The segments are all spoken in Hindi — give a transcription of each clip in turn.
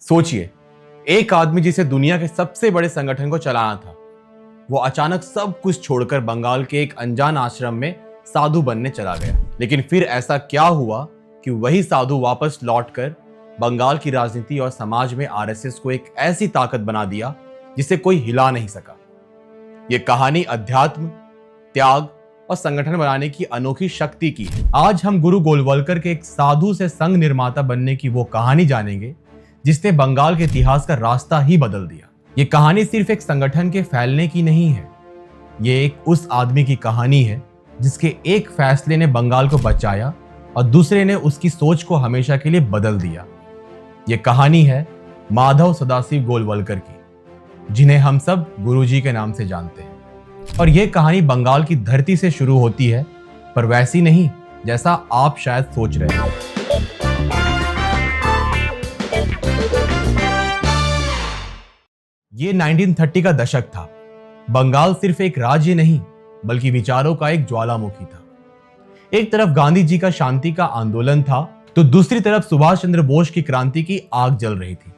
सोचिए, एक आदमी जिसे दुनिया के सबसे बड़े संगठन को चलाना था, वो अचानक सब कुछ छोड़कर बंगाल के एक अनजान आश्रम में साधु बनने चला गया। लेकिन फिर ऐसा क्या हुआ कि वही साधु वापस लौटकर बंगाल की राजनीति और समाज में आरएसएस को एक ऐसी ताकत बना दिया जिसे कोई हिला नहीं सका। ये कहानी अध्यात्म, त्याग और संगठन बनाने की अनोखी शक्ति की है। आज हम गुरु गोलवलकर के एक साधु से संघ निर्माता बनने की वो कहानी जानेंगे जिसने बंगाल के इतिहास का रास्ता ही बदल दिया। ये कहानी सिर्फ एक संगठन के फैलने की नहीं है, ये एक उस आदमी की कहानी है जिसके एक फैसले ने बंगाल को बचाया और दूसरे ने उसकी सोच को हमेशा के लिए बदल दिया। ये कहानी है माधव सदाशिव गोलवलकर की, जिन्हें हम सब गुरुजी के नाम से जानते हैं। और ये कहानी बंगाल की धरती से शुरू होती है, पर वैसी नहीं जैसा आप शायद सोच रहे हैं। ये 1930 का दशक था। बंगाल सिर्फ एक राज्य नहीं बल्कि विचारों का एक ज्वालामुखी था। एक तरफ गांधी जी का शांति का आंदोलन था, तो दूसरी तरफ सुभाष चंद्र बोस की क्रांति की आग जल रही थी।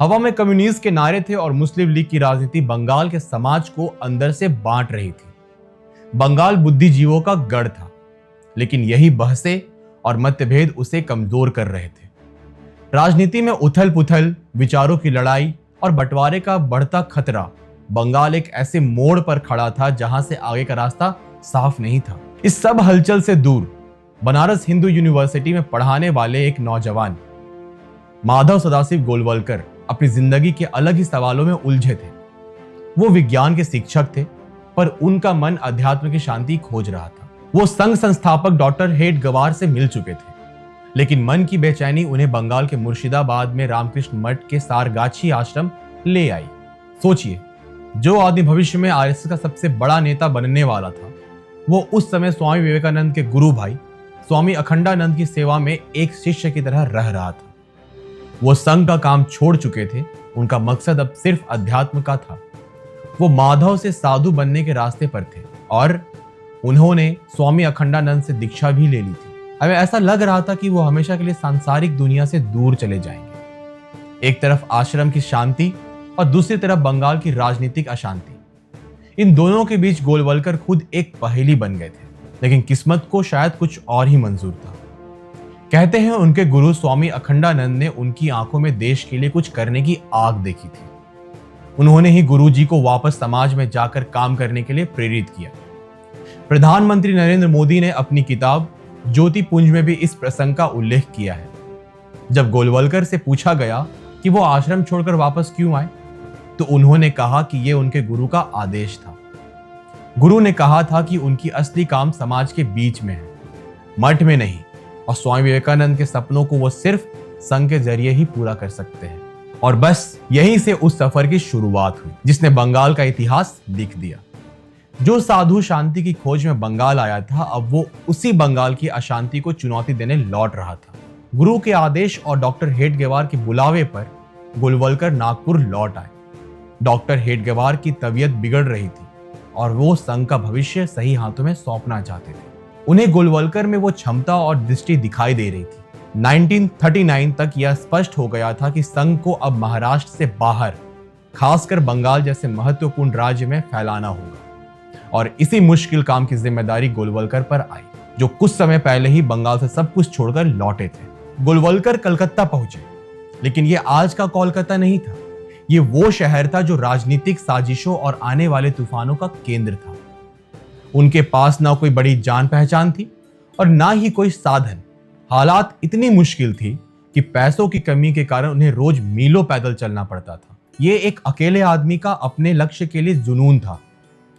हवा में कम्युनिस्ट के नारे थे और मुस्लिम लीग की राजनीति बंगाल के समाज को अंदर से बांट रही थी। बंगाल बुद्धिजीवों का गढ़ था, लेकिन यही बहसें और मतभेद उसे कमजोर कर रहे थे। राजनीति में उथल पुथल, विचारों की लड़ाई और बंटवारे का बढ़ता खतरा। बंगाल एक ऐसे मोड़ पर खड़ा था जहां से आगे का रास्ता साफ नहीं था। इस सब हलचल से दूर बनारस हिंदू यूनिवर्सिटी में पढ़ाने वाले एक नौजवान माधव सदाशिव गोलवलकर अपनी जिंदगी के अलग ही सवालों में उलझे थे। वो विज्ञान के शिक्षक थे, पर उनका मन अध्यात्म की शांति खोज रहा था। वो संघ संस्थापक डॉक्टर हेडगेवार से मिल चुके थे, लेकिन मन की बेचैनी उन्हें बंगाल के मुर्शिदाबाद में रामकृष्ण मठ के सारगाछी आश्रम ले आई। सोचिए, जो आदमी भविष्य में आरएसएस का सबसे बड़ा नेता बनने वाला था, वो उस समय स्वामी विवेकानंद के गुरु भाई स्वामी अखंडानंद की सेवा में एक शिष्य की तरह रह रहा था। वो संघ का काम छोड़ चुके थे, उनका मकसद अब सिर्फ अध्यात्म का था। वो माधव से साधु बनने के रास्ते पर थे और उन्होंने स्वामी अखंडानंद से दीक्षा भी ले ली थी। हमें ऐसा लग रहा था कि वो हमेशा के लिए सांसारिक दुनिया से दूर चले जाएंगे। एक तरफ आश्रम की शांति और दूसरी तरफ बंगाल की राजनीतिक अशांति। इन दोनों के बीच गोलवलकर खुद एक पहेली बन गए थे, लेकिन किस्मत को शायद कुछ और ही मंजूर था। कहते हैं उनके गुरु स्वामी अखंडानंद ने उनकी आंखों में देश के लिए कुछ करने की आग देखी थी। उन्होंने ही गुरुजी को वापस समाज में जाकर काम करने के लिए प्रेरित किया। प्रधानमंत्री नरेंद्र मोदी ने अपनी किताब ज्योति पुंज में भी इस प्रसंग का उल्लेख किया है। जब गोलवलकर से पूछा गया कि वो आश्रम छोड़कर वापस क्यों आए, तो उन्होंने कहा कि यह उनके गुरु का आदेश था। गुरु ने कहा था कि उनकी असली काम समाज के बीच में है, मठ में नहीं, और स्वामी विवेकानंद के सपनों को वो सिर्फ संघ के जरिए ही पूरा कर सकते हैं। और बस यहीं से उस सफर की शुरुआत हुई जिसने बंगाल का इतिहास लिख दिया। जो साधु शांति की खोज में बंगाल आया था, अब वो उसी बंगाल की अशांति को चुनौती देने लौट रहा था। गुरु के आदेश और डॉक्टर हेडगेवार के बुलावे पर गोलवलकर नागपुर लौट आए। डॉक्टर हेडगेवार की तबीयत बिगड़ रही थी और वो संघ का भविष्य सही हाथों में सौंपना चाहते थे। उन्हें गोलवलकर में वो क्षमता और दृष्टि दिखाई दे रही थी। 1939 तक यह स्पष्ट हो गया था कि संघ को अब महाराष्ट्र से बाहर, खासकर बंगाल जैसे महत्वपूर्ण राज्य में फैलाना होगा, और इसी मुश्किल काम की जिम्मेदारी गोलवलकर पर आई, जो कुछ समय पहले ही बंगाल से सब कुछ छोड़कर लौटे थे। गोलवलकर कलकत्ता पहुंचे, लेकिन ये आज का कोलकाता नहीं था। ये वो शहर था जो राजनीतिक साजिशों और आने वाले तूफानों का केंद्र था। उनके पास ना कोई बड़ी जान पहचान थी और ना ही कोई साधन। हालात इतनी मुश्किल थी कि पैसों की कमी के कारण उन्हें रोज मीलों पैदल चलना पड़ता था। ये एक अकेले आदमी का अपने लक्ष्य के लिए जुनून था,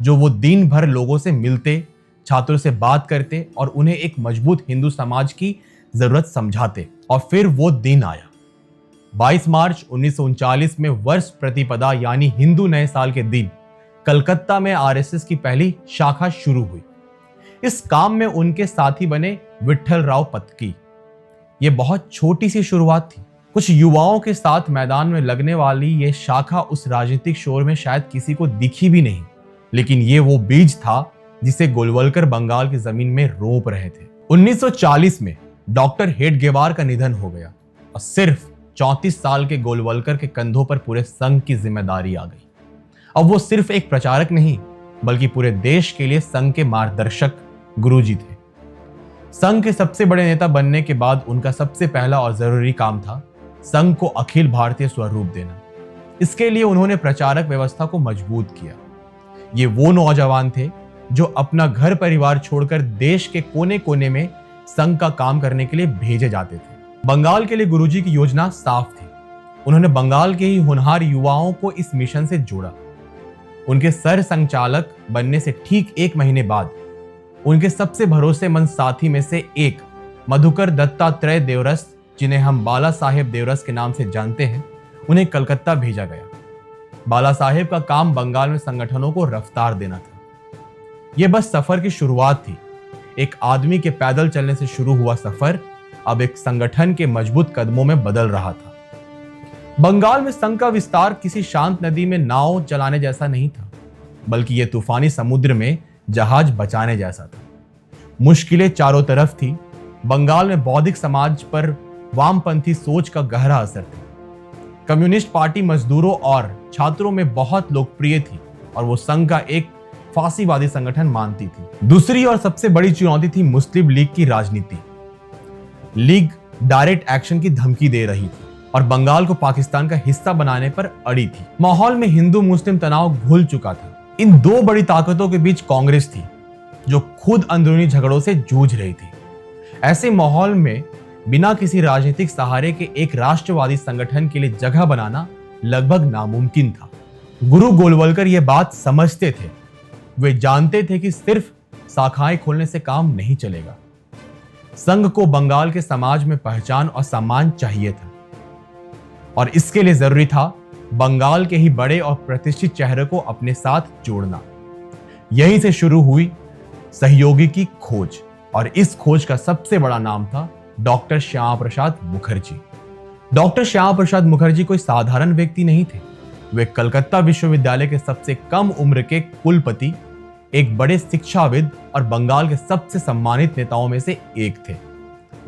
जो वो दिन भर लोगों से मिलते, छात्रों से बात करते और उन्हें एक मजबूत हिंदू समाज की जरूरत समझाते। और फिर वो दिन आया। 22 मार्च 1939 में वर्ष प्रतिपदा यानी हिंदू नए साल के दिन कलकत्ता में आरएसएस की पहली शाखा शुरू हुई। इस काम में उनके साथी बने विट्ठल राव पत्की। ये बहुत छोटी सी शुरुआत थी। कुछ युवाओं के साथ मैदान में लगने वाली ये शाखा उस राजनीतिक शोर में शायद किसी को दिखी भी नहीं, लेकिन ये वो बीज था जिसे गोलवलकर बंगाल की जमीन में रोप रहे थे। 1940 में डॉक्टर हेडगेवार का निधन हो गया और सिर्फ 34 साल के गोलवलकर के कंधों पर पूरे संघ की जिम्मेदारी आ गई। अब वो सिर्फ एक प्रचारक नहीं, बल्कि पूरे देश के लिए संघ के मार्गदर्शक गुरुजी थे। संघ के सबसे बड़े नेता बनने के बाद उनका सबसे पहला और जरूरी काम था संघ को अखिल भारतीय स्वरूप देना। इसके लिए उन्होंने प्रचारक व्यवस्था को मजबूत किया। ये वो नौजवान थे जो अपना घर परिवार छोड़कर देश के कोने कोने में संघ का काम करने के लिए भेजे जाते थे। बंगाल के लिए गुरुजी की योजना साफ थी। उन्होंने बंगाल के ही होनहार युवाओं को इस मिशन से जोड़ा। उनके सर संचालक बनने से ठीक 1 महीने बाद उनके सबसे भरोसेमंद साथी में से एक मधुकर दत्तात्रेय देवरस, जिन्हें हम बाला साहेब देवरस के नाम से जानते हैं, उन्हें कलकत्ता भेजा गया। बाला साहेब का काम बंगाल में संगठनों को रफ्तार देना था। यह बस सफर की शुरुआत थी। एक आदमी के पैदल चलने से शुरू हुआ सफर अब एक संगठन के मजबूत कदमों में बदल रहा था। बंगाल में संघ का विस्तार किसी शांत नदी में नाव चलाने जैसा नहीं था, बल्कि यह तूफानी समुद्र में जहाज बचाने जैसा था। मुश्किलें चारों तरफ थी। बंगाल में बौद्धिक समाज पर वामपंथी सोच का गहरा असर था। कम्युनिस्ट पार्टी मजदूरों और छात्रों में बहुत लोकप्रिय थी और वो संघ का एक फासीवादी संगठन मानती थी। दूसरी और सबसे बड़ी चुनौती थी मुस्लिम लीग की राजनीति। लीग डायरेक्ट एक्शन की धमकी दे रही थी और बंगाल को पाकिस्तान का हिस्सा बनाने पर अड़ी थी। माहौल में हिंदू मुस्लिम तनाव घुल चुका था। इन दो बड़ी ताकतों के बीच कांग्रेस थी, जो खुद अंदरूनी झगड़ों से जूझ रही थी। ऐसे माहौल में बिना किसी राजनीतिक सहारे के एक राष्ट्रवादी संगठन के लिए जगह बनाना लगभग नामुमकिन था। गुरु गोलवलकर यह बात समझते थे। वे जानते थे कि सिर्फ शाखाएं खोलने से काम नहीं चलेगा। संघ को बंगाल के समाज में पहचान और सम्मान चाहिए था, और इसके लिए जरूरी था बंगाल के ही बड़े और प्रतिष्ठित चेहरे को अपने साथ जोड़ना। यहीं से शुरू हुई सहयोगी की खोज, और इस खोज का सबसे बड़ा नाम था डॉक्टर श्यामा प्रसाद मुखर्जी। डॉक्टर श्यामा प्रसाद मुखर्जी कोई साधारण व्यक्ति नहीं थे। वे कलकत्ता विश्वविद्यालय के सबसे कम उम्र के कुलपति, एक बड़े शिक्षाविद और बंगाल के सबसे सम्मानित नेताओं में से एक थे।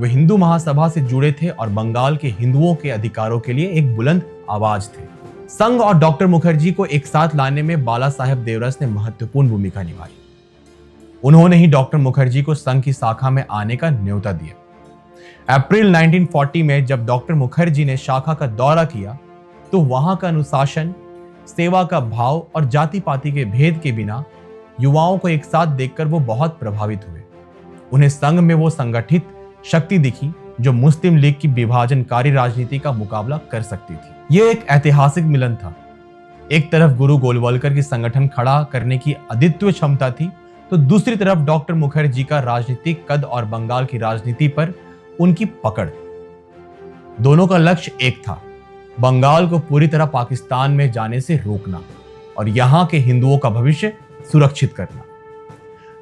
वे हिंदू महासभा से जुड़े थे और बंगाल के हिंदुओं के अधिकारों के लिए एक बुलंद आवाज थे। संघ और डॉक्टर मुखर्जी को एक साथ लाने में बाला साहेब देवरस ने महत्वपूर्ण भूमिका निभाई। उन्होंने ही डॉक्टर मुखर्जी को संघ की शाखा में आने का न्योता दिया। अप्रैल 1940 में जब डॉक्टर मुखर्जी ने शाखा का दौरा किया तो वहां का अनुशासन, सेवा का भाव और जाति पाति के भेद के बिना युवाओं को एक साथ देखकर वो बहुत प्रभावित हुए। उन्हें संघ में वो संगठित शक्ति दिखी जो मुस्लिम लीग की विभाजनकारी राजनीति का मुकाबला कर सकती थी। यह एक ऐतिहासिक मिलन था। एक तरफ गुरु गोलवलकर की संगठन खड़ा करने की अद्वितीय क्षमता थी, तो दूसरी तरफ डॉक्टर मुखर्जी का राजनीतिक कद और बंगाल की राजनीति पर उनकी पकड़। दोनों का लक्ष्य एक था, बंगाल को पूरी तरह पाकिस्तान में जाने से रोकना और यहां के हिंदुओं का भविष्य सुरक्षित करना।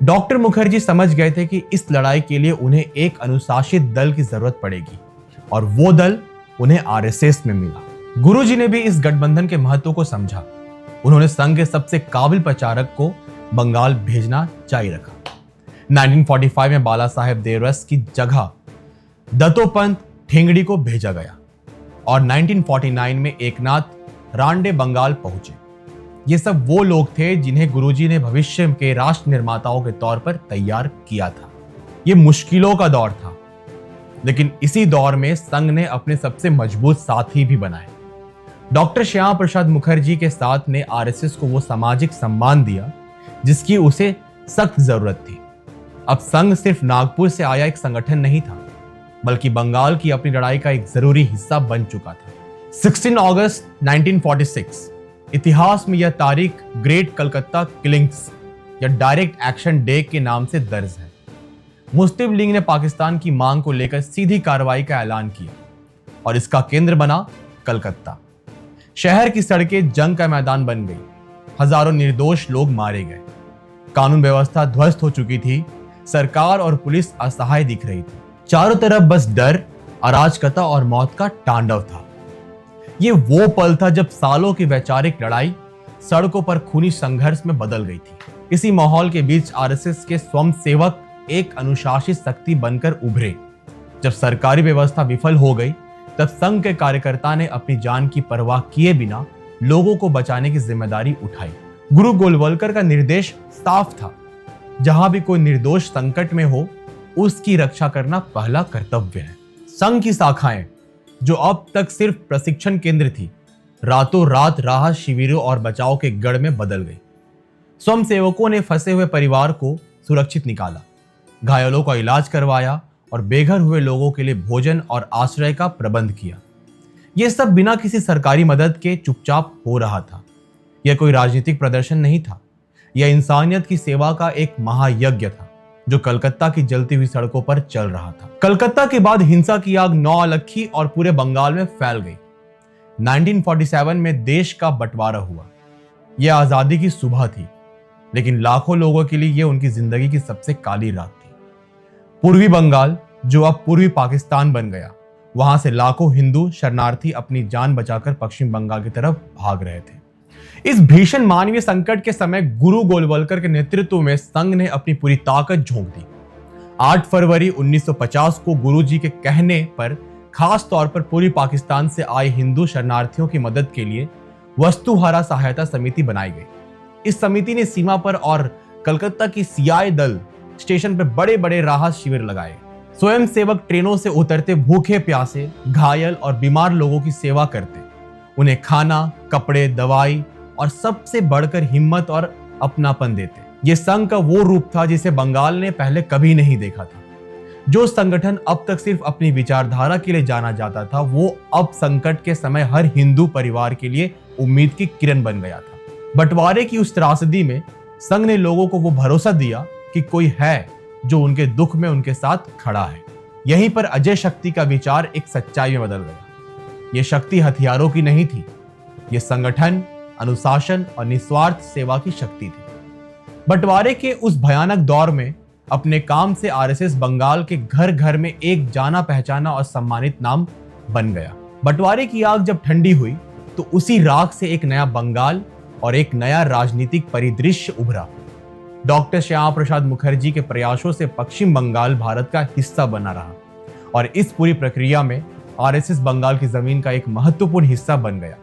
डॉक्टर मुखर्जी समझ गए थे कि इस लड़ाई के लिए उन्हें एक अनुशासित दल की जरूरत पड़ेगी, और वो दल उन्हें आरएसएस में मिला। गुरुजी ने भी इस गठबंधन के महत्व को समझा। उन्होंने संघ के सबसे काबिल प्रचारक को बंगाल भेजना जारी रखा। 1945 में बाला साहेब देवरस की जगह दत्तोपंत ठेंगड़ी को भेजा गया और 1949 में एकनाथ रांडे बंगाल पहुंचे। ये सब वो लोग थे जिन्हें गुरुजी ने भविष्य के राष्ट्र निर्माताओं के तौर पर तैयार किया था। ये मुश्किलों का दौर था, लेकिन इसी दौर में संघ ने अपने सबसे मजबूत साथी भी बनाए। डॉक्टर श्यामा प्रसाद मुखर्जी के साथ ने आरएसएस को वो सामाजिक सम्मान दिया जिसकी उसे सख्त जरूरत थी। अब संघ सिर्फ नागपुर से आया एक संगठन नहीं था, बल्कि बंगाल की अपनी लड़ाई का एक जरूरी हिस्सा बन चुका था। 16 अगस्त 1946 इतिहास में यह तारीख ग्रेट कलकत्ता किलिंग्स या डायरेक्ट एक्शन डे के नाम से दर्ज है। मुस्लिम लीग ने पाकिस्तान की मांग को लेकर सीधी कार्रवाई का ऐलान किया और इसका केंद्र बना कलकत्ता। शहर की सड़कें जंग का मैदान बन गई। हजारों निर्दोष लोग मारे गए। कानून व्यवस्था ध्वस्त हो चुकी थी। सरकार और पुलिस असहाय दिख रही थी। चारों तरफ बस डर, अराजकता और मौत का तांडव था। ये वो पल था जब सालों की वैचारिक लड़ाई सड़कों पर खूनी संघर्ष में बदल गई थी। इसी माहौल के बीच आरएसएस के स्वयंसेवक एक अनुशासित शक्ति बनकर उभरे। जब सरकारी व्यवस्था विफल हो गई, तब संघ के कार्यकर्ता ने अपनी जान की परवाह किए बिना लोगों को बचाने की जिम्मेदारी उठाई। गुरु गोलवलकर का निर्देश साफ था, जहां भी कोई निर्दोष संकट में हो, उसकी रक्षा करना पहला कर्तव्य है। संघ की शाखाएं, जो अब तक सिर्फ प्रशिक्षण केंद्र थी, रातों रात राहत शिविरों और बचाव के गढ़ में बदल गई। स्वयंसेवकों ने फंसे हुए परिवार को सुरक्षित निकाला, घायलों का इलाज करवाया और बेघर हुए लोगों के लिए भोजन और आश्रय का प्रबंध किया। यह सब बिना किसी सरकारी मदद के चुपचाप हो रहा था। यह कोई राजनीतिक प्रदर्शन नहीं था, यह इंसानियत की सेवा का एक महायज्ञ था, जो कलकत्ता की जलती हुई सड़कों पर चल रहा था। कलकत्ता के बाद हिंसा की आग नौलखी और पूरे बंगाल में फैल गई। 1947 में देश का बंटवारा हुआ। यह आजादी की सुबह थी, लेकिन लाखों लोगों के लिए यह उनकी जिंदगी की सबसे काली रात थी। पूर्वी बंगाल, जो अब पूर्वी पाकिस्तान बन गया, वहां से लाखों हिंदू शरणार्थी अपनी जान बचाकर पश्चिम बंगाल की तरफ भाग रहे थे। इस भीषण मानवीय संकट के समय गुरु गोलवलकर के नेतृत्व में संघ ने अपनी पूरी ताकत झोंक दी। 8 फरवरी 1950 को गुरुजी के कहने पर खास तौर पर पूर्वी पाकिस्तान से आए हिंदू शरणार्थियों की मदद के लिए वस्तुहारा सहायता समिति बनाई गई। इस समिति ने सीमा पर और कलकत्ता की सीआई दल स्टेशन पर बड़े बड़े राहत शिविर लगाए। स्वयंसेवक ट्रेनों से उतरते भूखे प्यासे, घायल और बीमार लोगों की सेवा करते, उन्हें खाना, कपड़े, दवाई और सबसे बढ़कर हिम्मत और अपनापन देते। ये संघ का वो रूप था जिसे बंगाल ने पहले कभी नहीं देखा था। जो संगठन अब तक सिर्फ अपनी विचारधारा के लिए जाना जाता था, वो अब संकट के समय हर हिंदू परिवार के लिए उम्मीद की किरण बन गया था। बंटवारे की उस त्रासदी में संघ ने लोगों को वो भरोसा दिया कि कोई है जो उनके दुख में उनके साथ खड़ा है। यहीं पर अजय शक्ति का विचार एक सच्चाई में बदल गया। ये शक्ति हथियारों की नहीं थी, ये संगठन, अनुशासन और निस्वार्थ सेवा की शक्ति थी। बंटवारे के उस भयानक दौर में अपने काम से आरएसएस बंगाल के घर घर में एक जाना पहचाना और सम्मानित नाम बन गया। बंटवारे की आग जब ठंडी हुई तो उसी राख से एक नया बंगाल और एक नया राजनीतिक परिदृश्य उभरा। डॉक्टर श्यामा प्रसाद मुखर्जी के प्रयासों से पश्चिम बंगाल भारत का हिस्सा बना रहा और इस पूरी प्रक्रिया में आरएसएस बंगाल की जमीन का एक महत्वपूर्ण हिस्सा बन गया।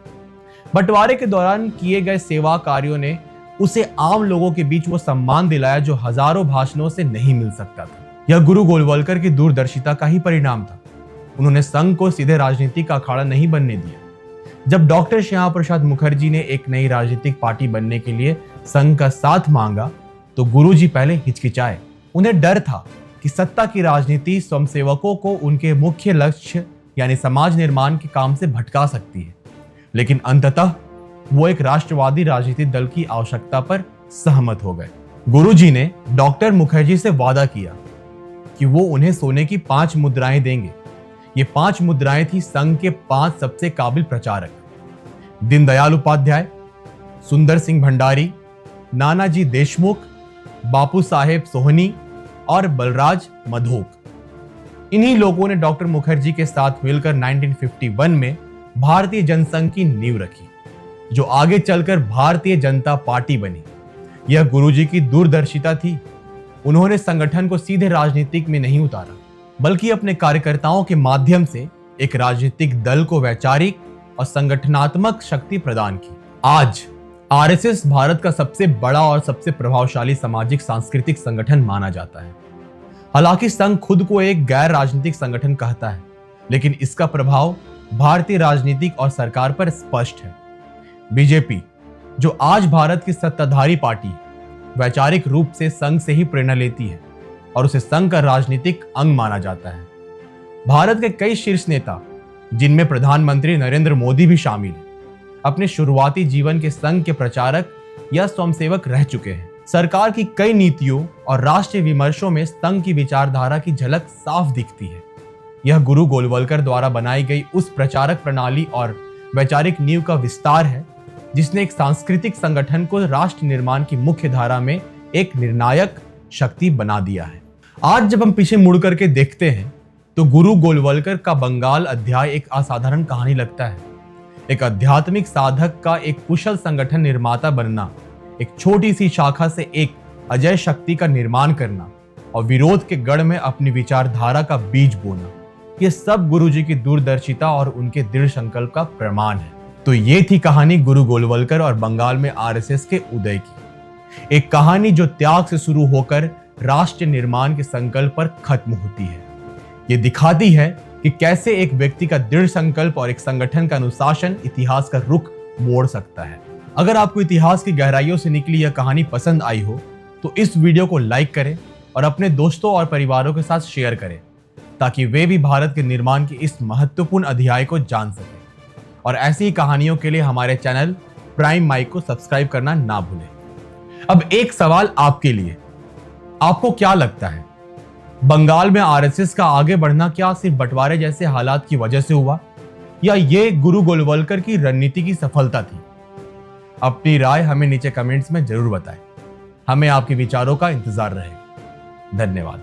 बंटवारे के दौरान किए गए सेवा कार्यों ने उसे आम लोगों के बीच वो सम्मान दिलाया जो हजारों भाषणों से नहीं मिल सकता था। यह गुरु गोलवलकर की दूरदर्शिता का ही परिणाम था। उन्होंने संघ को सीधे राजनीति का अखाड़ा नहीं बनने दिया। जब डॉक्टर श्यामा प्रसाद मुखर्जी ने एक नई राजनीतिक पार्टी बनने के लिए संघ का साथ मांगा तो गुरुजी पहले हिचकिचाए। उन्हें डर था कि सत्ता की राजनीति स्वयंसेवकों को उनके मुख्य लक्ष्य यानी समाज निर्माण के काम से भटका सकती है, लेकिन अंततः वो एक राष्ट्रवादी राजनीतिक दल की आवश्यकता पर सहमत हो गए। गुरुजी ने डॉक्टर मुखर्जी से वादा किया कि वो उन्हें सोने की 5 मुद्राएं देंगे। ये 5 मुद्राएं थी संघ के 5 सबसे काबिल प्रचारक, दीनदयाल उपाध्याय, सुंदर सिंह भंडारी, नानाजी देशमुख, बापू साहेब सोहनी और बलराज मधोक। इन्हीं लोगों ने डॉक्टर मुखर्जी के साथ मिलकर 1951 में भारतीय जनसंघ की नींव रखी, जो आगे चलकर भारतीय जनता पार्टी बनी। यह गुरुजी की दूरदर्शिता थी। उन्होंने संगठन को सीधे राजनीतिक में नहीं उतारा, बल्कि अपने कार्यकर्ताओं के माध्यम से एक राजनीतिक दल को वैचारिक और संगठनात्मक शक्ति प्रदान की। आज आरएसएस भारत का सबसे बड़ा और सबसे प्रभावशाली सामाजिक सांस्कृतिक संगठन माना जाता है। हालांकि संघ खुद को एक गैर राजनीतिक संगठन कहता है, लेकिन इसका प्रभाव भारतीय राजनीतिक और सरकार पर स्पष्ट है। बीजेपी, जो आज भारत की सत्ताधारी पार्टी है, वैचारिक रूप से संघ से ही प्रेरणा लेती है और उसे संघ का राजनीतिक अंग माना जाता है। भारत के कई शीर्ष नेता, जिनमें प्रधानमंत्री नरेंद्र मोदी भी शामिल हैं, अपने शुरुआती जीवन के संघ के प्रचारक या स्वयंसेवक रह चुके हैं। सरकार की कई नीतियों और राष्ट्रीय विमर्शों में संघ की विचारधारा की झलक साफ दिखती है। यह गुरु गोलवलकर द्वारा बनाई गई उस प्रचारक प्रणाली और वैचारिक नींव का विस्तार है, जिसने एक सांस्कृतिक संगठन को राष्ट्र निर्माण की मुख्य धारा में एक निर्णायक शक्ति बना दिया है। आज जब हम पीछे मुड़ करके देखते हैं तो गुरु गोलवलकर का बंगाल अध्याय एक असाधारण कहानी लगता है। एक आध्यात्मिक साधक का एक कुशल संगठन निर्माता बनना, एक छोटी सी शाखा से एक अजय शक्ति का निर्माण करना और विरोध के गढ़ में अपनी विचारधारा का बीज बोना, ये सब गुरुजी की दूरदर्शिता और उनके दृढ़ संकल्प का प्रमाण है। तो ये थी कहानी गुरु गोलवलकर और बंगाल में आरएसएस के उदय की। एक कहानी जो त्याग से शुरू होकर राष्ट्र निर्माण के संकल्प पर खत्म होती है। ये दिखाती है कि कैसे एक व्यक्ति का दृढ़ संकल्प और एक संगठन का अनुशासन इतिहास का रुख मोड़ सकता है। अगर आपको इतिहास की गहराइयों से निकली यह कहानी पसंद आई हो तो इस वीडियो को लाइक करें और अपने दोस्तों और परिवारों के साथ शेयर करें, ताकि वे भी भारत के निर्माण के इस महत्वपूर्ण अध्याय को जान सकें। और ऐसी ही कहानियों के लिए हमारे चैनल प्राइम माइक को सब्सक्राइब करना ना भूलें। अब एक सवाल आपके लिए, आपको क्या लगता है, बंगाल में आरएसएस का आगे बढ़ना क्या सिर्फ बंटवारे जैसे हालात की वजह से हुआ, या ये गुरु गोलवलकर की रणनीति की सफलता थी? अपनी राय हमें नीचे कमेंट्स में जरूर बताएं। हमें आपके विचारों का इंतजार रहेगा। धन्यवाद।